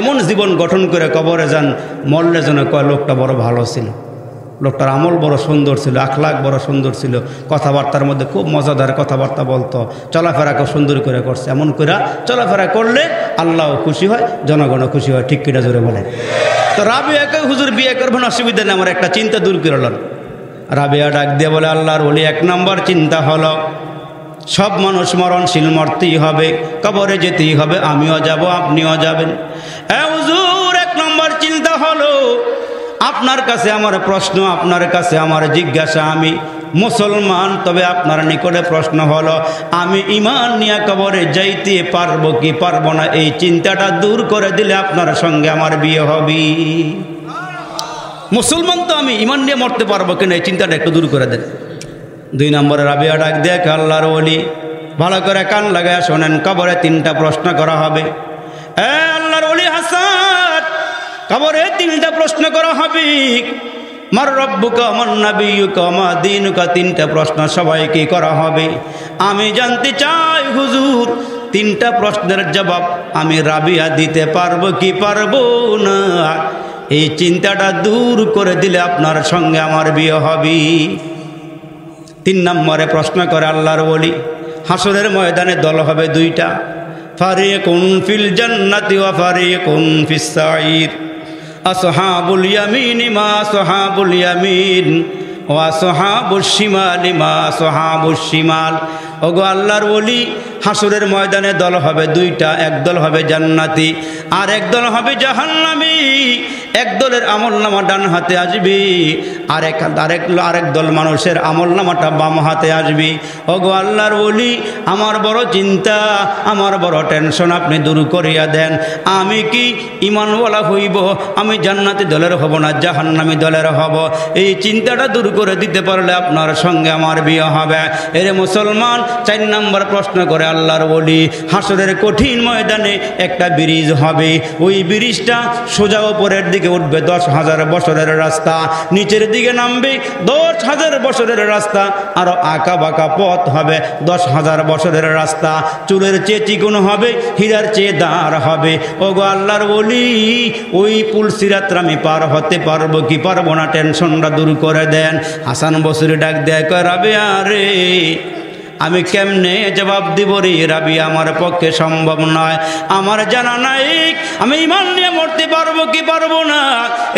এমন জীবন গঠন করে কবরে যান, মরলে যেন কয় লোকটা বড় ভালো ছিল, লোকটার আমল বড় সুন্দর ছিল, আখলাক বড় সুন্দর ছিল, কথাবার্তার মধ্যে খুব মজাদার কথাবার্তা বলতো, চলাফেরা খুব সুন্দর করে করছে। এমন করে চলাফেরা করলে আল্লাহও খুশি হয়, জনগণও খুশি হয়। ঠিক কিনা জোরে বলে? তো রাবিয়াকে হুজুর বিয়ে করবেন, অসুবিধা নেই, আমার একটা চিন্তা দূর করলেন। রাবিয়া ডাক দিয়ে বলে, আল্লাহর ওলি 1 নম্বর চিন্তা হলো সব মানুষ মরণশীল, মরতেই হবে, কবরে যেতেই হবে, আমিও যাব, আপনিও যাবেন। হুজুর 1 নম্বর চিন্তা হলো, আপনার কাছে আমার প্রশ্ন, আপনার কাছে আমার জিজ্ঞাসা, আমি মুসলমান, তবে আপনার নিকটে প্রশ্ন হলো, আমি ঈমান নিয়ে কবরে যাইতে পারবো কি পারবো না? এই চিন্তাটা দূর করে দিলে আপনার সঙ্গে আমার বিয়ে হবে। মুসলমান তো আমি, ঈমান নিয়ে মরতে পারবো কিনা এই চিন্তাটা একটু দূর করে দেন। 2 নম্বরে রাবিয়া ডাক দেখ, আল্লাহর ওলি ভালো করে কান লাগায় শোনেন, কবরে 3টা প্রশ্ন করা হবে। আল্লাহর ওলি হাসান, কবরে 3টা প্রশ্ন করা হবে। মার রব্বুকা মান নাবিয়ুকা মা দীনুকা, 3টা প্রশ্ন সবাইকে করা হবে। আমি জানতে চাই হুজুর 3টা প্রশ্নের জবাব আমি রাবিয়া দিতে পারবো কি পারবো না? এই চিন্তাটা দূর করে দিলে আপনার সঙ্গে আমার বিয়ে হবে। 3 নম্বরে প্রশ্ন করে আল্লাহর ওলি, হাসরের ময়দানে দল হবে 2টা, ফারিকুন ফিল জান্নাতি ওয়া ফারিকুন ফিস সাঈর। আসহাবুল ইয়ামিন মা আসহাবুল ইয়ামিন ওয়া আসহাবুশ শিমাল মা আসহাবুশ শিমাল। ওগো আল্লাহর ওলি, হাসরের ময়দানে দল হবে 2টা, এক দল হবে জান্নাতি আর এক দল হবে জাহান্নামী। এক দলের আমলনামা ডান হাতে আসবে, আরেক দল মানুষের আমলনামাটা বাম হাতে আসবে। ওগো আল্লাহর ওলি, আমার বড় চিন্তা, আমার বড় টেনশন, আপনি দূর করিয়া দেন। আমি কি ঈমানওয়ালা হইব? আমি জান্নাতি দলের হব না জাহান্নামী দলের হব? এই চিন্তাটা দূর করে দিতে পারলে আপনার সঙ্গে আমার বিয়ে হবে। এরে মুসলমান, 4 নম্বর প্রশ্ন করে আল্লাহর ওলি হাসরের কঠিন ময়দানে একটা ব্রিজ হবে, ওই ব্রিজটা সোজা উপরের দিকে উঠবে 10,000 বছরের রাস্তা, নিচের দিকে নামবে 10,000 বছরের রাস্তা, আরো আঁকা বাঁকা পথ হবে 10,000 বছরের রাস্তা, চুলের চেয়ে চিকন হবে, হীরার চেয়ে দাঁড় হবে। ওগো আল্লাহর ওলি, ওই পুল সিরাতটা আমি পার হতে পারবো কি পারবো না, টেনশনটা দূর করে দেন। হাসান বসরি ডাক দেয়, কয় রাবিয়া রে, আমি কেমনে জবাব দিব রে রাবিয়া, আমার পক্ষে সম্ভব নয়, আমার জানা নাই আমি ঈমান নিয়ে মরতে পারবো কি পারবো না।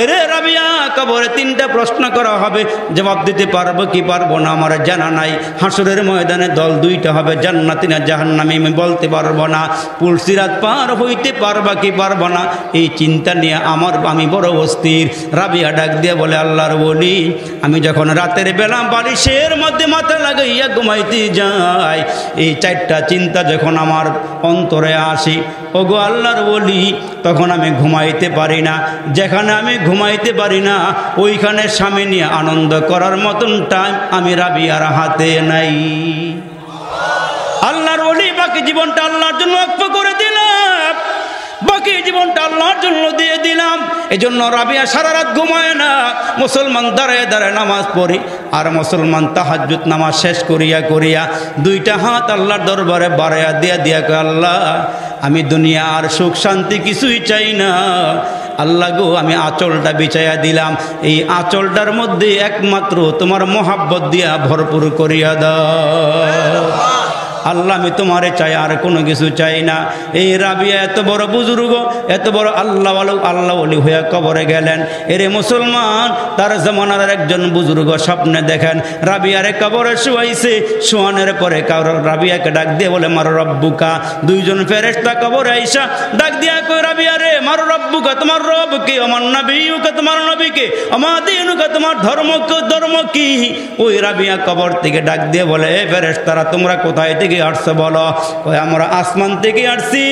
রে রাবিয়া, কবরে 3টা প্রশ্ন করা হবে, জবাব দিতে পারবো কি পারবো না আমার জানা নাই। হাসরের ময়দানে দল 2টা হবে, জান্নাতি না জাহান্নামী, আমি বলতে পারবো না। পুল সিরাত পার হইতে পারবা কি পারবো না, এই চিন্তা নিয়ে আমি বড় অস্থির। রাবিয়া ডাক দিয়ে বলে, আল্লাহর ওলি, আমি যখন রাতের বেলা বালিশের মধ্যে মাথা লাগাইয়া ঘুমাইতে যাই, এই 4টা চিন্তা যখন আমার অন্তরে আসি, ওগো আল্লাহর ওলি, তখন আমি ঘুমাইতে পারি না। যেখানে আমি ঘুমাইতে পারি না, ওইখানে স্বামী নিয়ে আনন্দ করার মতন টাইম আমি রাবিয়ার হাতে নাই। আল্লাহর ওলি বাকি জীবনটা আল্লাহর জন্য ওয়াকফ করে দিলাম, বাকি জীবনটা আল্লাহর জন্য দিয়ে দিলাম। এজন্য রাবিয়া সারা রাত ঘুমায় না। মুসলমান দাঁড়ায় দাঁড়ায় নামাজ পড়ি, আর মুসলমান তাহাজ্জুদ নামাজ শেষ করিয়া করিয়া 2টা হাত আল্লাহর দরবারে বাড়াইয়া দিয়া কয়, আল্লাহ, আমি দুনিয়া আর সুখ শান্তি কিছুই চাই না। আল্লাহ গো, আমি আঁচলটা বিছাইয়া দিলাম, এই আঁচলটার মধ্যে একমাত্র তোমার মহাব্বত দিয়া ভরপুর করিয়া দাও। আল্লাহ, আমি তোমারে চাই, আর কোনো কিছু চাই না। এই রাবিয়া এত বড় বুজুর্গ, এত বড় আল্লাহ ওলি হইয়া কবরে গেলেন। এরে মুসলমান, তার জমানার একজন বুজুর্গ স্বপ্নে দেখেন রাবিয়ারে কবরে শুয়াইছে। শোয়ানোর পরে রাবিয়াকে ডাক দিয়ে বলে, মারো রব্বুকা। 2জন ফেরেশতা কবরে আইসা ডাক দিয়া কই, রাবিয়ারে, মারো রব্বুকা, তোমার রব কে? আমার নবীকে, তোমার নবীকে? আমার দিনুকা, তোমার ধর্ম কি? ওই রাবিয়া কবর থেকে ডাক দিয়ে বলে, এ ফেরেশতারা, তোমরা কোথায় থেকে আসছো বলো? কয়, আমরা আসমান থেকে আসছি।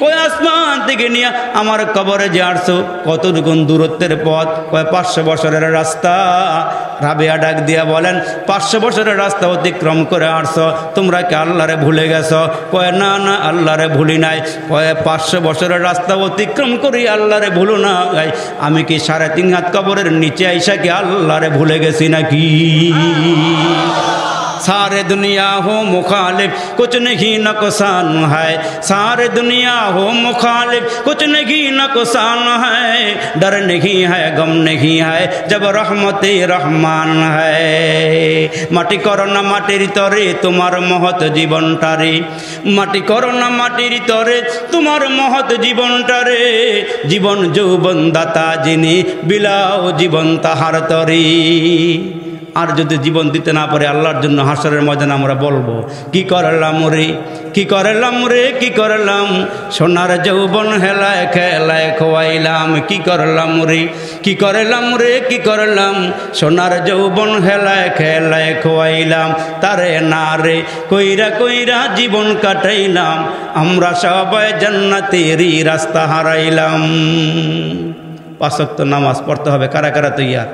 কয়, আসমান থেকে নিয়ে আমার কবরে যে আসছো কতটুকু দূরত্বের পথ? কয়, 500 বছরের রাস্তা। রাবিয়া ডাক দিয়া বলেন, 500 বছরের রাস্তা অতিক্রম করে আসছো, তোমরা কি আল্লাহরে ভুলে গেছো? কয়, না না, আল্লাহরে ভুলি নাই। কয়, 500 বছরের রাস্তা অতিক্রম করি আল্লাহরে ভুলো না, আমি কি 3.5 হাত কবরের নিচে আইসা কি আল্লাহরে ভুলে গেছি নাকি? सारे दुनिया हो मुखालिफ कुछ नहीं नुकसान है, सारे दुनिया हो मुखालिफ कुछ नहीं नुकसान है, डर नहीं है गम नहीं है जब रहमते रहमान है। माटी करो ना माटिर तरे तुम्हार महत जीवनटारे, माटी करो ना माटिर तरे तुम्हार महत जीवनटारे, जीवन যৌবন দাতা যিনি বিলাও জীবন তাহার তরে। আর যদি জীবন দিতে না পারে আল্লাহর জন্য হাসরের ময়দানে আমরা বলবো, কি করলাম রে, কি করলাম রে, কি করলাম, সোনার যৌবন হেলায় খেলায় খোয়াইলাম, কি করলাম রে, কি করলাম রে, কি করলাম, সোনার যৌবন হেলায় খেলায় খোয়াইলাম, তারে না রে কইরা কইরা জীবন কাটাইলাম, আমরা সবাই জান্নাতেরই রাস্তা হারাইলাম। 5 ওয়াক্ত নামাজ পড়তে হবে। কারা কারা তৈয়ার?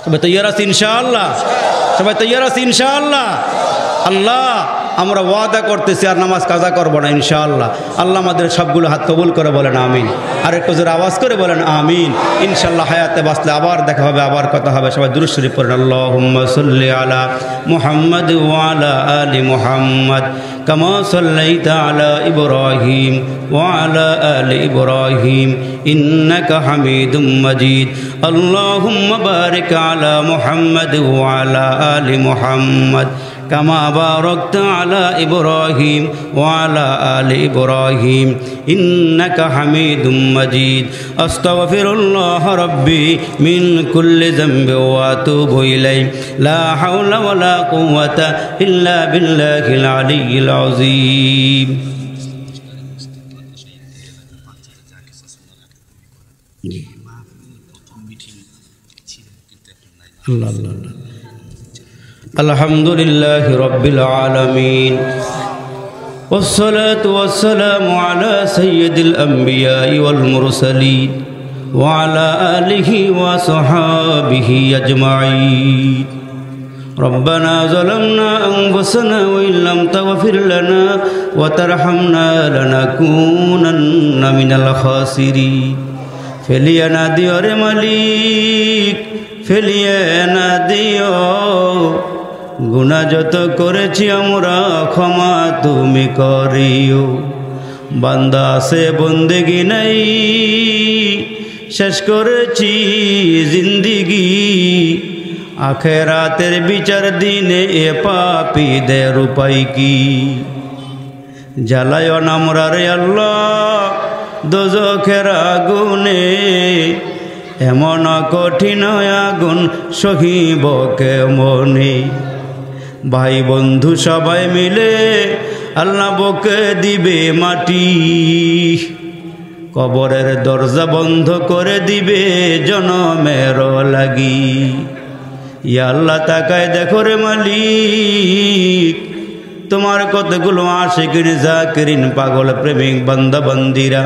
সবাই তৈয়ার আছে ইনশাআল্লাহ? সবাই তৈয়ার আছে ইনশাআল্লাহ? আল্লাহ, আমরা ওয়াদা করতেছি আর নামাজ কাজা করবো না ইনশাআল্লাহ। আল্লাহ আমাদের সবগুলো হাত কবুল করে বলেন আমিন। আর একটু জোরে আওয়াজ করে বলেন আমিন। ইনশাআল্লাহ হায়াতে বাঁচলে আবার দেখা হবে, আবার কথা হবে। সবাই দুরূদ শরীফ পড়েন। আল্লাহুম্মা সাল্লি আলা মুহাম্মাদ ওয়া আলা আলি মুহাম্মাদ কামা সাল্লাইতা আলা ইব্রাহিম ওয়া আলা আলি ইব্রাহিম ইন্নাকা হামিদুম মাজিদ। আল্লাহুম্মা বারিক আলা মুহাম্মাদ ওয়া আলা আলি মুহাম্মাদ কামা বারাকতা আলা ইব্রাহিম ওয়া আলা আলি ইব্রাহিম ইন্নাকা হামিদুম মাজিদ। আস্তাগফিরুল্লাহ রাব্বি মিন কুল্লি যামবি ওয়া আতুবু ইলাইহি লা হাওলা ওয়া লা কুওয়াতা ইল্লা বিল্লাহিল আলিয়্যিল আযীম। আল্লাহ আল্লাহ আল্লাহ। আলহামদুলিল্লাহি রাব্বিল আলামিন والصلاة والسلام على سيد الأنبياء والمرسلين وعلى آله وصحابه أجمعين ربنا ظلمنا أنفسنا وإن لم تغفر لنا وترحمنا لنكونن من الخاسرين ফেলিয়ে না দিও রে মালিক ফেলিয়ে না দিও গুনাহ যত করেছি আমরা ক্ষমা তুমি করিও বান্দা আছে বন্দেগি নাই শেষ করেছি জিন্দেগি আখেরাতের বিচার দিনে এ পাপীদের উপায় কি জ্বালায় না আমরা রে আল্লাহ দোজখের আগুনে এমন কঠিন আগুন সহিব কেমনে ভাই বন্ধু সবাই মিলে আল্লাহ বকে দিবে মাটি কবরের দরজা বন্ধ করে দিবে জনমের লাগি ইয়া আল্লাহ তাকায় দেখো রে মালিক তোমার কতগুলো আশিকিন জাকিরিন পাগল প্রেমিক বান্দা বান্দিরা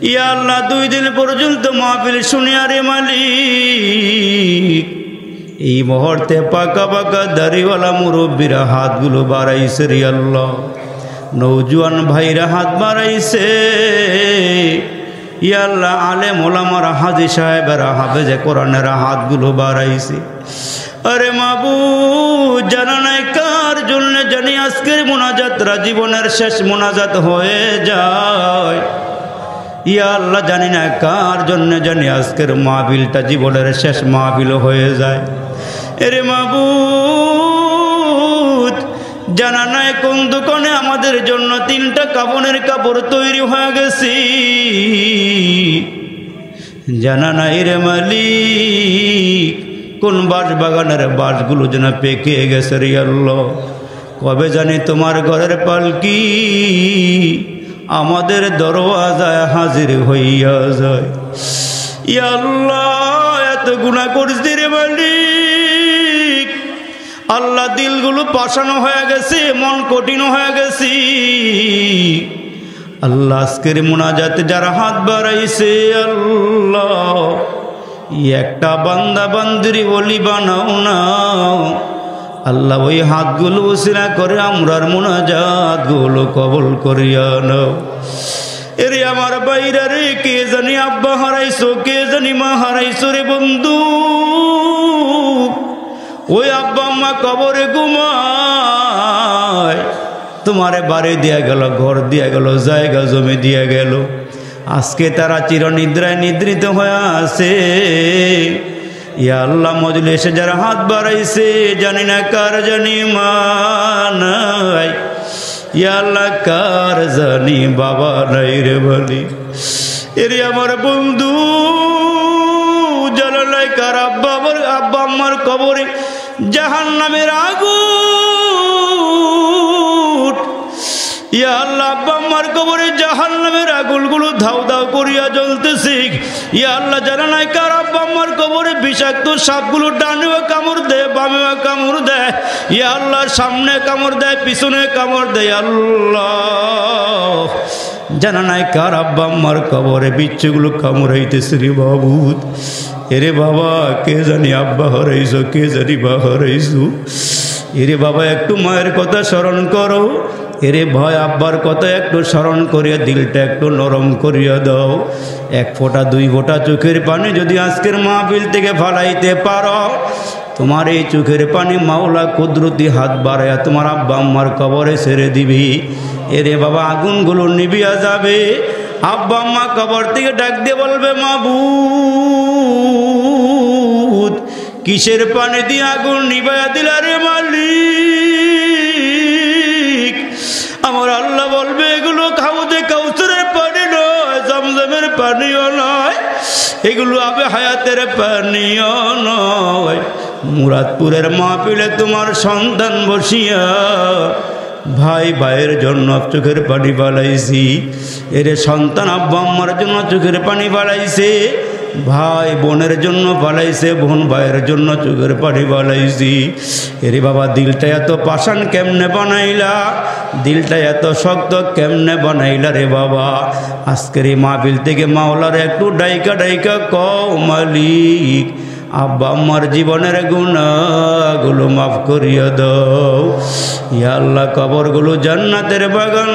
ইয়া আল্লাহ 2 দিন পর্যন্ত মাহফিল শুনিয়া রে মালিক এই মুহূর্তে পাকা পাকা দাড়িওয়ালা মুরব্বীরা হাতগুলো বাড়াইছে রে আল্লাহ নওজোয়ান ভাইরা হাত বাড়াইছে ইয়া আল্লাহ আলেম ওলামারা হাজী সাহেবেরা হাফেজে কোরআনেরা হাতগুলো বাড়াইছে আরে মাবুদ জানা নাই কার জন্য জানি আজকের মোনাজাতরা জীবনের শেষ মোনাজাত হয়ে যায় ইয়া আল্লাহ জানি না কার জন্য জানি আজকের মাহফিলটা জীবনের শেষ মাহফিল হয়ে যায় এরে মাবুদ জানা নাই কোন দোকানে আমাদের জন্য 3টা কাফনের কাপড় তৈরি হয়ে গেছে জানা নাই রে মালিক কোন বাঁশ বাগানের বাঁশগুলো যেন পেকে গেছে রে আল্লাহ কবে জানি তোমার ঘরের পালকি আমাদের দরওয়াজায় হাজির হইয়া যায় ইয়া আল্লাহ এত গুনাহ করছি রে মালিক আল্লাহ দিলগুলো পাষানো হয়ে গেছে মন কঠিন হয়ে গেছে আল্লাহ আজকের মুনাজাতে যারা হাত বাড়াইছে আল্লাহ একটা বান্দা বান্দির ওলি বানাও না আল্লাহ ওই হাতগুলো উসিলা করে আমরার মুনাজাতগুলো কবুল করিয়া নাও এরে আমার বাইরে রে কে জানি আব্বা হারাইছো কে জানি মা হারাইছো রে বন্ধু ওই আব্বা আম্মা কবরে ঘুমায় তোমারে বাড়ি দিয়া গেল ঘর দিয়া গেল জায়গা জমি দিয়া গেল আজকে তারা চিরনিদ্রায় নিদ্রিত হয়ে আছে ইয়া আল্লাহ মজলিসে যারা হাত বাড়াইছে জানি না কার জানি মা নাই ইয়া আল্লাহ কার জানি বাবা নাই রে বলি এরে আমার বন্ধু জানালাই কার আব্বা আম্মার কবরে জাহান্নামের আগুন ইয়া আল্লাহ আব্বা আম্মার কবরে জাহান্নামের আগুনগুলো ধাউ ধাউ করিয়া জ্বলতেছে ইয়া আল্লাহ জানা নাই কার আব্বা আম্মার কবরে বিষাক্ত সাপগুলো ডানেও কামড় দেয় বামেও কামড় দেয় ইয়া আল্লাহ সামনে কামড় দেয় পিছনে কামড় দেয় আল্লাহ জানা নাই কার আব্বা আম্মার কবরে বিচ্ছুগুলো কামড়াইতেছে রে বাবুদ এরে বাবা কে জানি আব্বা হারাইছো কে জানি বা হারাইছো এরে বাবা একটু মায়ের কথা স্মরণ করো এরে ভয় আব্বার কথা একটু স্মরণ করিয়া দিলটা একটু নরম করিয়া দাও 1 ফোঁটা 2 ফোঁটা চোখের পানি যদি আজকের মাহফিল থেকে ফালাইতে পারো তোমার এই চোখের পানি মাওলা কুদরতি হাত বাড়াইয়া তোমার আব্বা আম্মার কবরে ছেড়ে দিবি এরে বাবা আগুনগুলো নিভিয়া যাবে আব্বা আম্মা কবর থেকে ডাক দিয়ে বলবে মাবুদ কিসের পানি দিয়ে আগুন নিভাইয়া দিলা রে মালিক আমার আল্লাহ বলবে এগুলো হাউজে কাউসারের পানি নয় জমজমের পানিও নয় এগুলো আবে হায়াতের পানিও নয় মুরাদপুরের মাহফিলে তোমার সন্তান বসিয়া ভাই ভাইয়ের জন্য চোখের পানি বাড়াইছি এর সন্তান আব্বা আম্মার জন্য চোখের পানি বাড়াইছে ভাই বোনের জন্য বাড়াইছে বোন ভাইয়ের জন্য চোখের পানি বাড়াইছি এরে বাবা দিলটা এত পাষাণ কেমনে বানাইলা দিলটা এত শক্ত কেমনে বানাইলা রে বাবা আজকের এই মাহফিল থেকে মাওলার একটু ডাইকা ডাইকা কও মালিক আব্বা আম্মার জীবনের গুনাহ গুনাহগুলো মাফ করিয়া দাও ইয়া আল্লাহ কবরগুলো জান্নাতের বাগান